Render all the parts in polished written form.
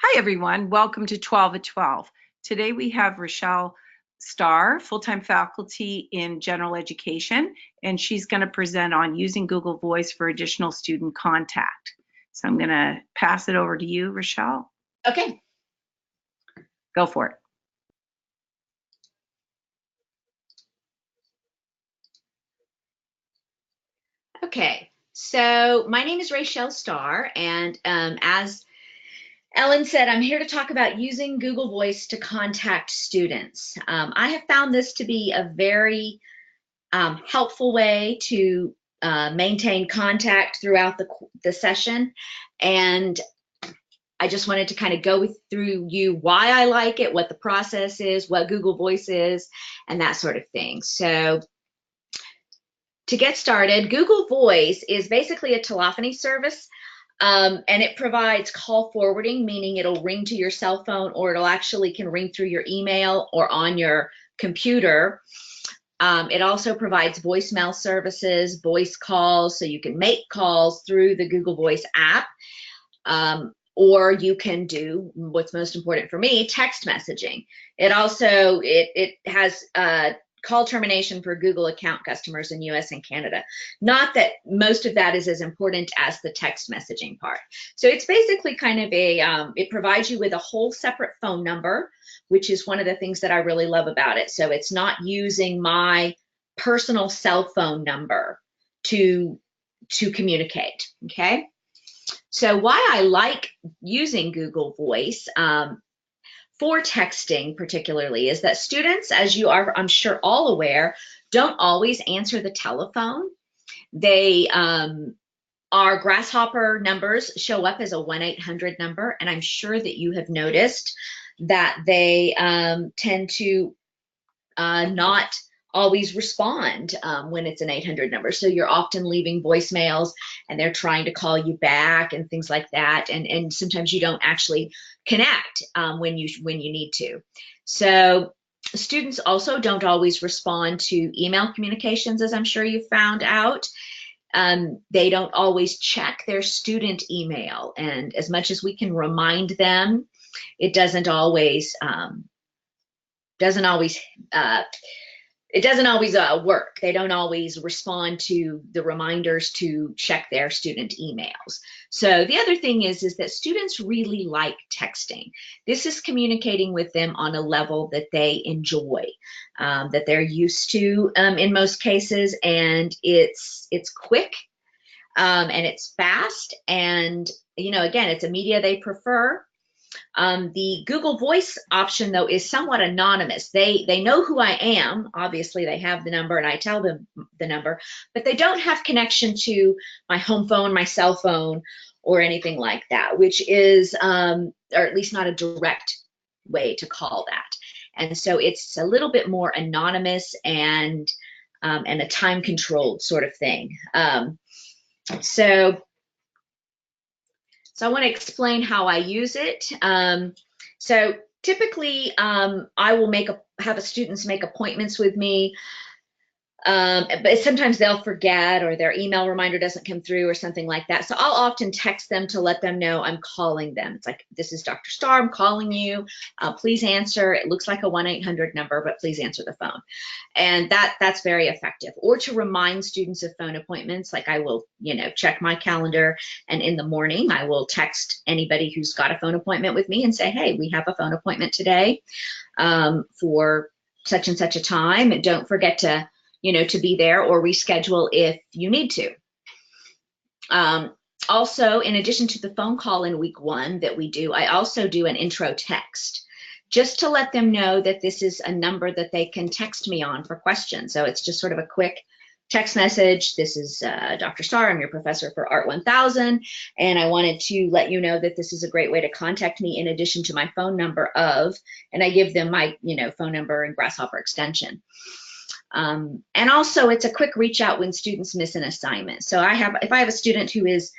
Hi, everyone. Welcome to 12 at 12. Today we have Rochelle Starr, full-time faculty in general education, and she's going to present on using Google Voice for additional student contact. So I'm going to pass it over to you, Rochelle. Okay. Go for it. Okay, so my name is Rochelle Starr, and as Ellen said, I'm here to talk about using Google Voice to contact students. I have found this to be a very helpful way to maintain contact throughout the session, and I just wanted to kind of go through why I like it, what the process is, what Google Voice is, and that sort of thing. So to get started, Google Voice is basically a telephony service, and it provides call forwarding, meaning it'll ring to your cell phone, or it'll actually can ring through your email or on your computer. It also provides voicemail services, voice calls, so you can make calls through the Google Voice app, or you can do what's most important for me, text messaging. It also it has call termination for Google account customers in US and Canada. Not that most of that is as important as the text messaging part. So it's basically kind of it provides you with a whole separate phone number, which is one of the things that I really love about it. So it's not using my personal cell phone number to communicate, okay? So why I like using Google Voice for texting particularly is that students, as you are, I'm sure, all aware, don't always answer the telephone. They our Grasshopper numbers show up as a 1-800 number, and I'm sure that you have noticed that they tend to not always respond when it's an 800 number. So you're often leaving voicemails and they're trying to call you back and things like that. And sometimes you don't actually connect when you need to. So students also don't always respond to email communications, as I'm sure you've found out. They don't always check their student email. And as much as we can remind them, it doesn't always work. They don't always respond to the reminders to check their student emails. So the other thing is that students really like texting. This is communicating with them on a level that they enjoy, that they're used to in most cases, and it's quick and it's fast, and again, it's a media they prefer. The Google Voice option, though, is somewhat anonymous. They know who I am. Obviously, they have the number, and I tell them the number, but they don't have connection to my home phone, my cell phone, or anything like that, which is, or at least not a direct way to call that. And so it's a little bit more anonymous and a time-controlled sort of thing. So I want to explain how I use it. So typically, I will have students make appointments with me, but sometimes they'll forget, or their email reminder doesn't come through or something like that. So I'll often text them to let them know I'm calling them. It's like, this is Dr. Starr, I'm calling you. Please answer. It looks like a 1-800 number, but please answer the phone. And that's very effective. Or to remind students of phone appointments, like I will, check my calendar, and in the morning I will text anybody who's got a phone appointment with me and say, hey, we have a phone appointment today for such and such a time. And don't forget to be there, or reschedule if you need to. Also, in addition to the phone call in week 1 that we do, I also do an intro text, just to let them know that this is a number that they can text me on for questions. So it's just sort of a quick text message. This is Dr. Starr, I'm your professor for Art 1000, and I wanted to let you know that this is a great way to contact me in addition to my phone number and I give them my phone number and Grasshopper extension. And also, it's a quick reach out when students miss an assignment. So if I have a student who is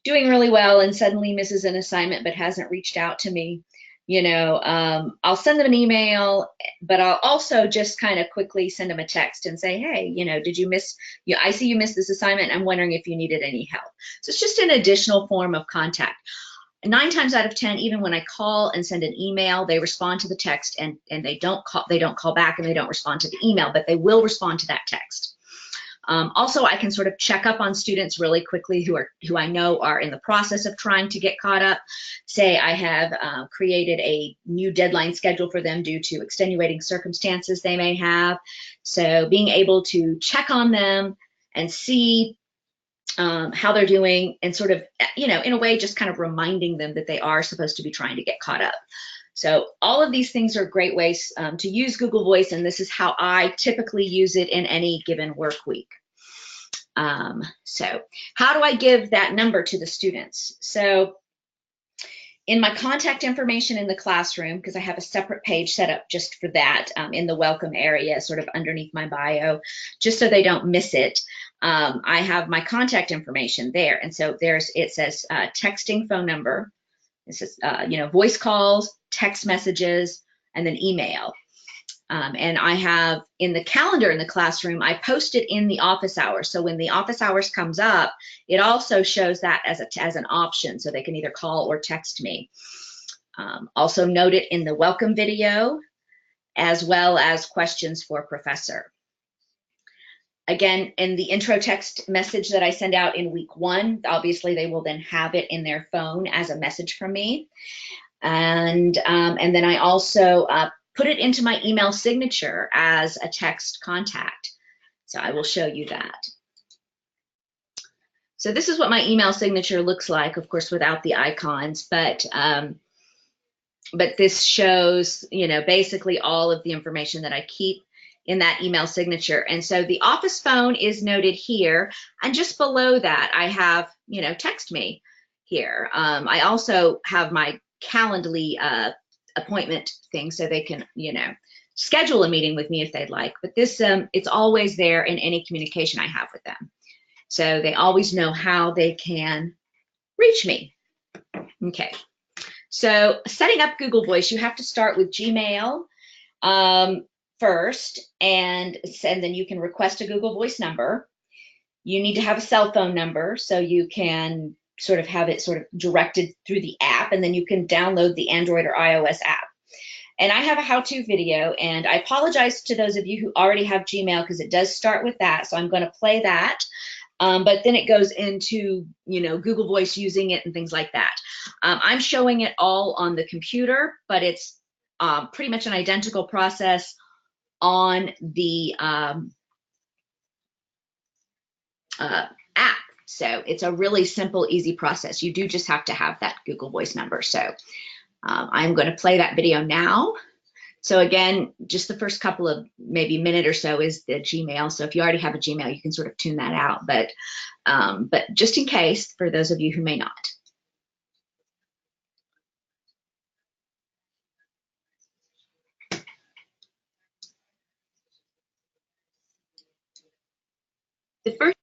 doing really well and suddenly misses an assignment but hasn't reached out to me, I'll send them an email, but I'll also just kind of quickly send them a text and say, hey, did you miss, I see you missed this assignment. I'm wondering if you needed any help. So it's just an additional form of contact. 9 times out of 10, even when I call and send an email, they respond to the text, and they don't call back, and they don't respond to the email, but they will respond to that text. Also, I can sort of check up on students really quickly who I know are in the process of trying to get caught up. Say I have created a new deadline schedule for them due to extenuating circumstances they may have. So being able to check on them and see how they're doing, and sort of, in a way, just kind of reminding them that they are supposed to be trying to get caught up. So all of these things are great ways to use Google Voice, and this is how I typically use it in any given work week. So how do I give that number to the students? So in my contact information in the classroom, because I have a separate page set up just for that, in the welcome area, sort of underneath my bio, just so they don't miss it. I have my contact information there, and so it says texting phone number. It says voice calls, text messages, and then email. And I have in the calendar in the classroom, I post it in the office hours. So when the office hours comes up, it also shows that as an option, so they can either call or text me. Also note it in the welcome video, as well as questions for professor. Again, in the intro text message that I send out in week 1, obviously they will then have it in their phone as a message from me. And then I also put it into my email signature as a text contact. So I will show you that. So this is what my email signature looks like, of course, without the icons, but this shows, basically all of the information that I keep in that email signature. And so the office phone is noted here, and just below that I have, text me here. I also have my Calendly appointment thing, so they can, schedule a meeting with me if they'd like. But this, it's always there in any communication I have with them. So they always know how they can reach me. Okay. So setting up Google Voice, you have to start with Gmail first, and then you can request a Google Voice number. You need to have a cell phone number, so you can sort of have it sort of directed through the app, and then you can download the Android or iOS app. And I have a how-to video, and I apologize to those of you who already have Gmail, because it does start with that, so I'm going to play that. But then it goes into, Google Voice, using it and things like that. I'm showing it all on the computer, but it's pretty much an identical process on the app. So it's a really simple, easy process. You do just have to have that Google Voice number. So I'm going to play that video now. So again, just the first couple of maybe minute or so is the Gmail. So if you already have a Gmail, you can sort of tune that out. But just in case, for those of you who may not. The first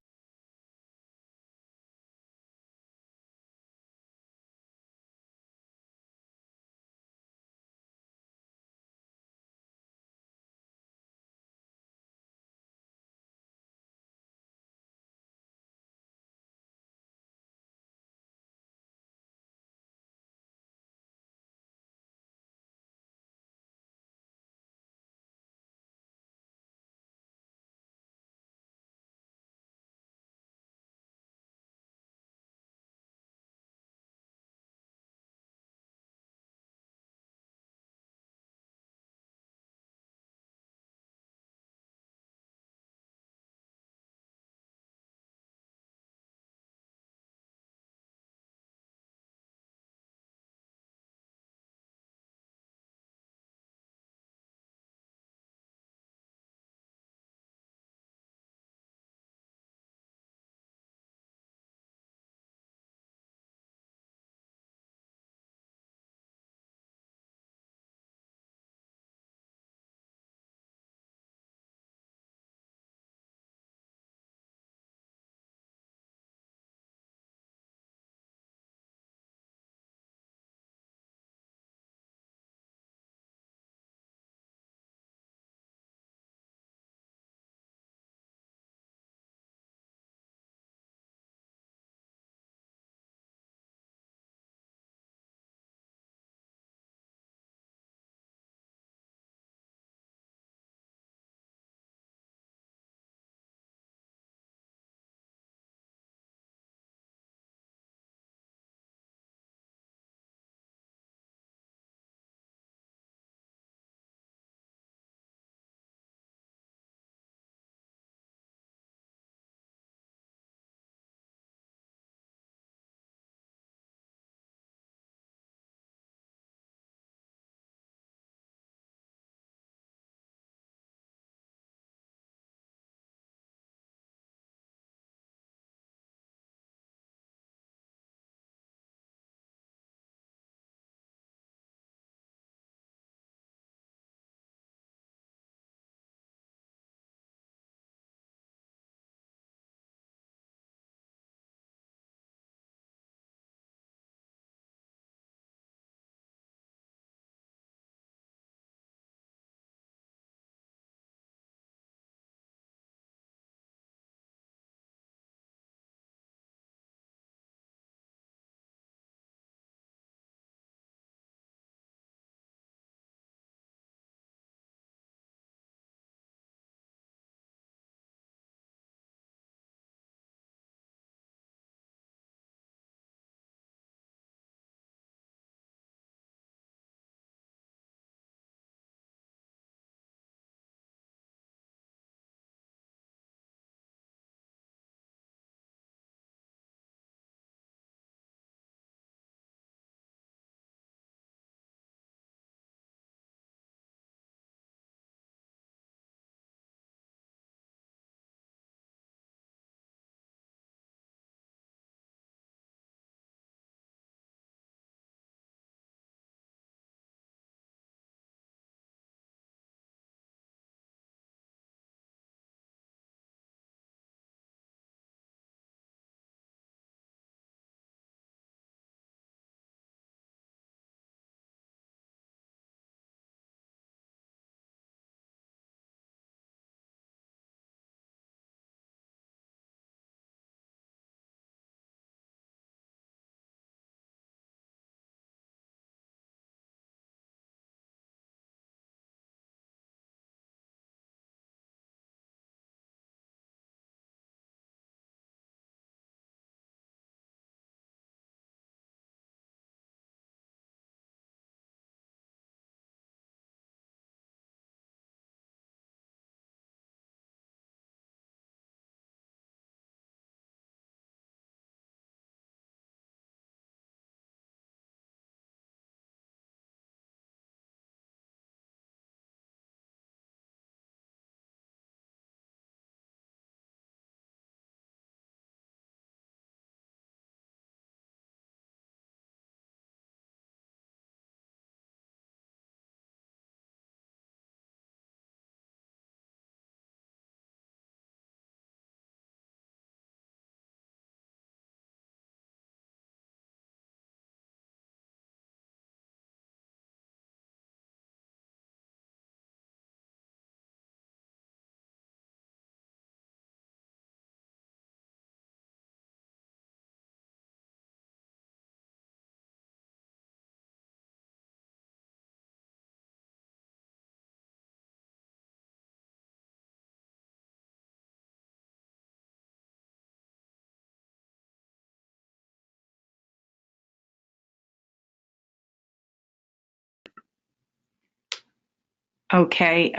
Okay.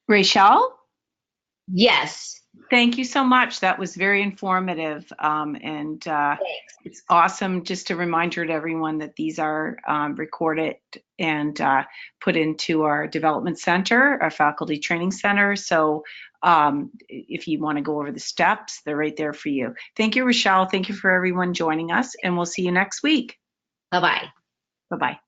Rachel, Yes. thank you so much. That was very informative. And Thanks. it's awesome. Just a reminder to everyone that these are recorded and put into our development center, our faculty training center. So if you want to go over the steps, they're right there for you. Thank you, Rochelle. Thank you for everyone joining us, and we'll see you next week. Bye-bye. Bye-bye.